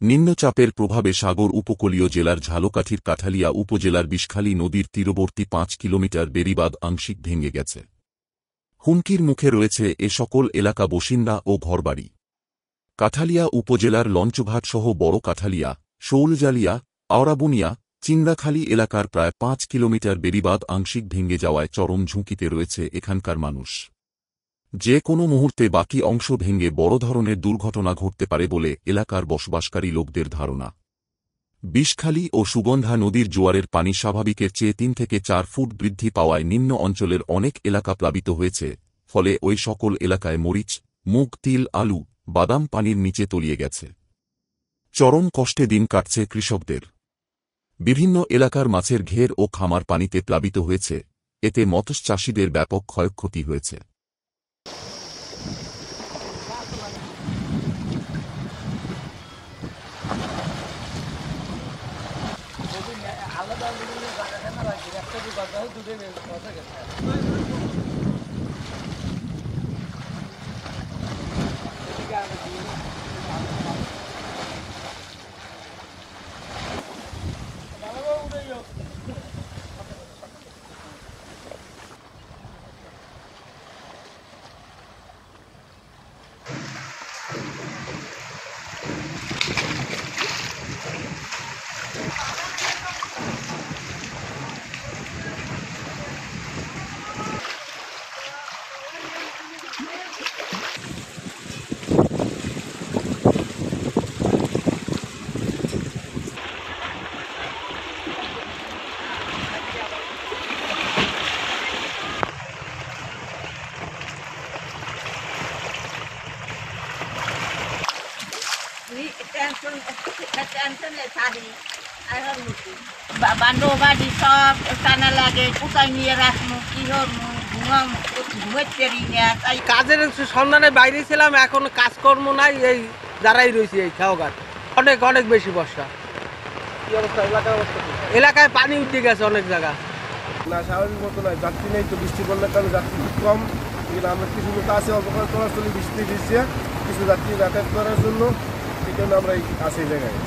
নিম্নচাপের প্রভাবে সাগর উপকূলীয় জেলার ঝালকাঠির কাঠালিয়া উপজেলার বিষখালী নদীর তীরবর্তী ৫ কিলোমিটার বেড়িবাঁধ আংশিক ভেঙে গেছে। হুমকির মুখে রয়েছে এ সকল এলাকা বাসিন্দা ও ঘরবাড়ি। কাঠালিয়া উপজেলার লঞ্চঘাটসহ বড় কাঠালিয়া, শৌলজালিয়া, আওড়াবুনিয়া, চিংড়াখালী এলাকার প্রায় ৫ কিলোমিটার বেড়িবাঁধ আংশিক ভেঙে যাওয়ায় চরম ঝুঁকিতে রয়েছে এখানকার মানুষ। যে কোনো মুহূর্তে বাকি অংশ ভেঙে বড় ধরনের দুর্ঘটনা ঘটতে পারে বলে এলাকার বসবাসকারী লোকদের ধারণা। বিষখালী ও সুগন্ধা নদীর জোয়ারের পানি স্বাভাবিকের চেয়ে ৩ থেকে ৪ ফুট বৃদ্ধি পাওয়ায় নিম্ন অঞ্চলের অনেক এলাকা প্লাবিত হয়েছে, ফলে ওই সকল এলাকায় মরিচ, মুগ, তিল, আলু, বাদাম পানির নিচে তলিয়ে গেছে। চরম কষ্টে দিন কাটছে কৃষকদের। বিভিন্ন এলাকার মাছের ঘের ও খামার পানিতে প্লাবিত হয়েছে, এতে মৎস্যচাষীদের ব্যাপক ক্ষয়ক্ষতি হয়েছে। বান্ধব বাড়ি সব টানা লাগে, কোথায় নিয়ে রাখবো, কি হবো, ঘুমাতে তাই কাজের সন্ধানে বাইরে ছিলাম, এখন কাজকর্ম নাই, এই যারাই রয়েছে এই খেয়াঘাট অনেক অনেক বেশি বর্ষা। কি অবস্থা এলাকার অবস্থা? এলাকায় পানি উঠে গেছে অনেক জায়গা। না স্বাভাবিক মতো নয়, যাত্রী নেই তো, বৃষ্টি পড়লে কারণে যাত্রী খুব কম। কিন্তু আমরা কিছু লোক আছে অল্প চলাচলি বৃষ্টি দিচ্ছে কিছু যাত্রী যাতায়াত করার জন্য, সেই জন্য আমরা এই আছে এই জায়গায়।